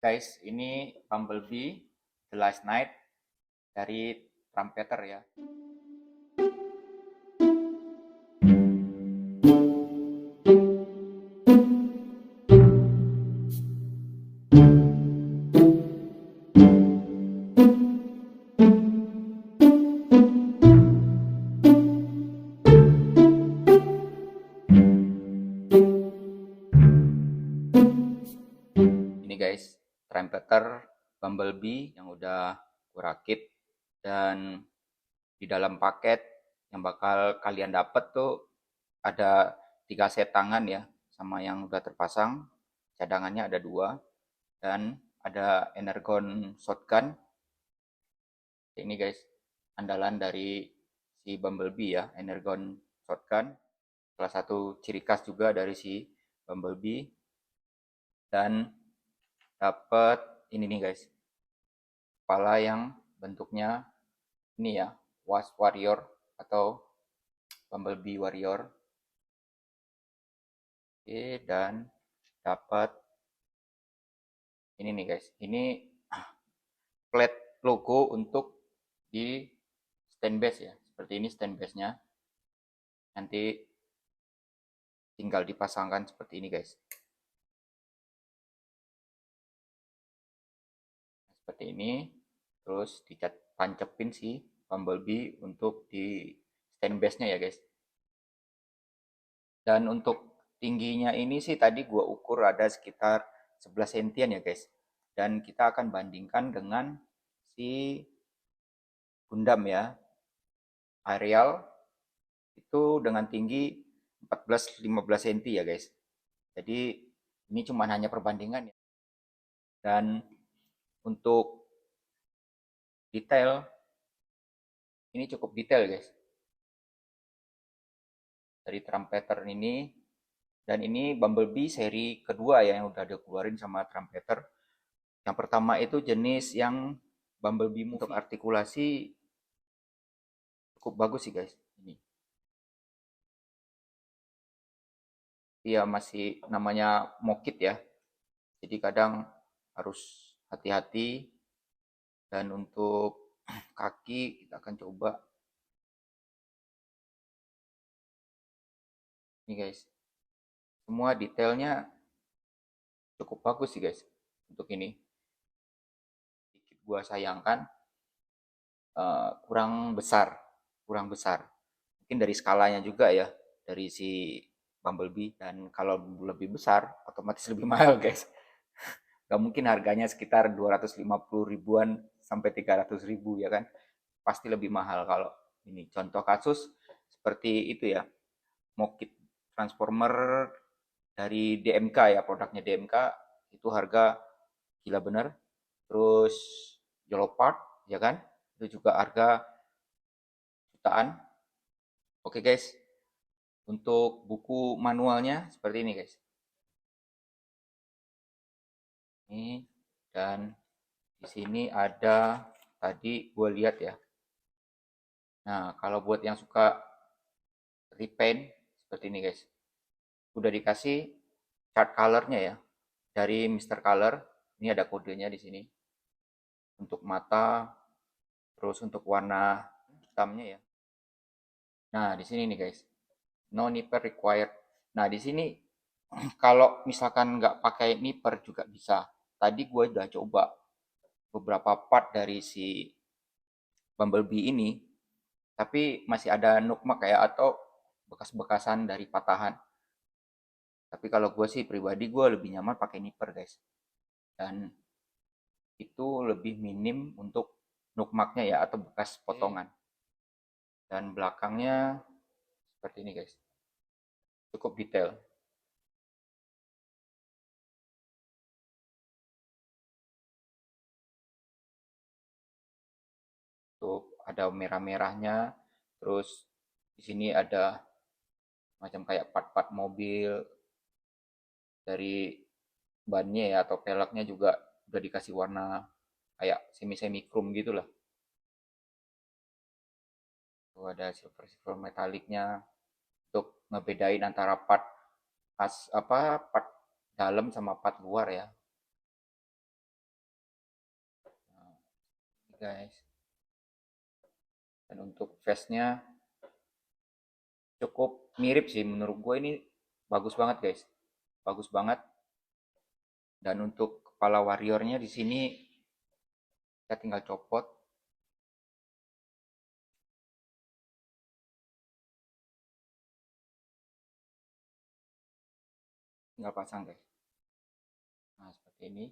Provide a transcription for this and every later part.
Guys, ini Bumblebee The Last Night dari Trumpeter ya. Ini guys, Trumpeter Bumblebee yang udah kurakit, dan di dalam paket yang bakal kalian dapet tuh ada 3 set tangan ya, sama yang udah terpasang. Cadangannya ada 2, dan ada energon shotgun. Ini guys, andalan dari si Bumblebee ya, energon shotgun. Salah satu ciri khas juga dari si Bumblebee. Dan dapat ini nih guys, kepala yang bentuknya ini ya, Wasp Warrior atau Bumblebee Warrior. Oke, dan dapat ini nih guys, ini plate logo untuk di stand base ya, seperti ini stand base nya. Nanti tinggal dipasangkan seperti ini guys, seperti ini. Terus dicat tancepin si Bumblebee untuk di stand base nya ya guys. Dan untuk tingginya ini sih tadi gua ukur ada sekitar 11 sentian ya guys. Dan kita akan bandingkan dengan si Gundam ya, Ariel, itu dengan tinggi 14-15 cm ya guys. Jadi ini cuma hanya perbandingan ya. Dan untuk detail, ini cukup detail guys. Dari Trumpeter ini, dan ini Bumblebee seri kedua ya yang udah dikeluarin sama Trumpeter. Yang pertama itu jenis yang Bumblebee Movie. Untuk artikulasi cukup bagus sih guys. Ini. Iya masih namanya mokit ya. Jadi kadang harus hati-hati. Dan untuk kaki kita akan coba. Ini guys. Semua detailnya cukup bagus sih guys. Untuk ini. Sedikit gua sayangkan kurang besar. Kurang besar. Mungkin dari skalanya juga ya. Dari si Bumblebee. Dan kalau lebih besar otomatis lebih mahal guys. Gak mungkin harganya sekitar 250 ribuan sampai 300 ribu ya kan. Pasti lebih mahal kalau ini. Contoh kasus seperti itu ya. Mokit Transformer dari DMK ya, produknya DMK itu harga gila bener. Terus Yellow ya kan, itu juga harga jutaan. Oke guys, untuk buku manualnya seperti ini guys. Ini, dan di sini ada, tadi gue lihat ya. Nah, kalau buat yang suka repaint seperti ini guys, udah dikasih chart colornya ya dari Mister Color. Ini ada kodenya di sini untuk mata, terus untuk warna hitamnya ya. Nah, di sini nih guys, no nipper required. Nah, di sini kalau misalkan nggak pakai nipper juga bisa. Tadi gue udah coba beberapa part dari si Bumblebee ini, tapi masih ada nukmak kayak atau bekas-bekasan dari patahan. Tapi kalau gue sih pribadi gue lebih nyaman pakai nipper guys. Dan itu lebih minim untuk nukmaknya ya atau bekas potongan. Dan belakangnya seperti ini guys, cukup detail. Tuh ada merah-merahnya, terus di sini ada macam kayak part-part mobil dari bannya ya atau peleknya juga udah dikasih warna kayak semi-semi chrome gitulah. Tuh ada silver-silver metaliknya untuk ngebedain antara part part dalam sama part luar ya. guys. Dan untuk face-nya cukup mirip sih, menurut gue ini bagus banget guys, bagus banget. Dan untuk kepala warriornya di sini kita tinggal copot. Tinggal pasang guys. Nah, seperti ini.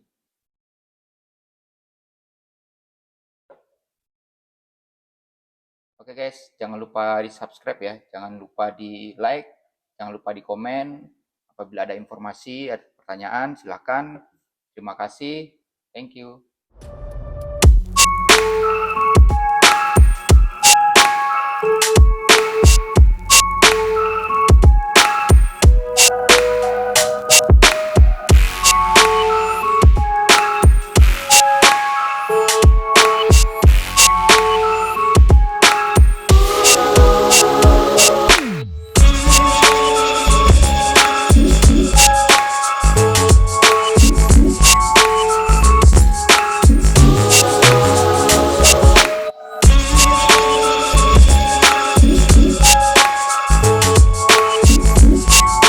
Oke guys, jangan lupa di subscribe ya, jangan lupa di like, jangan lupa di komen. Apabila ada informasi, ada pertanyaan, silakan. Terima kasih, thank you.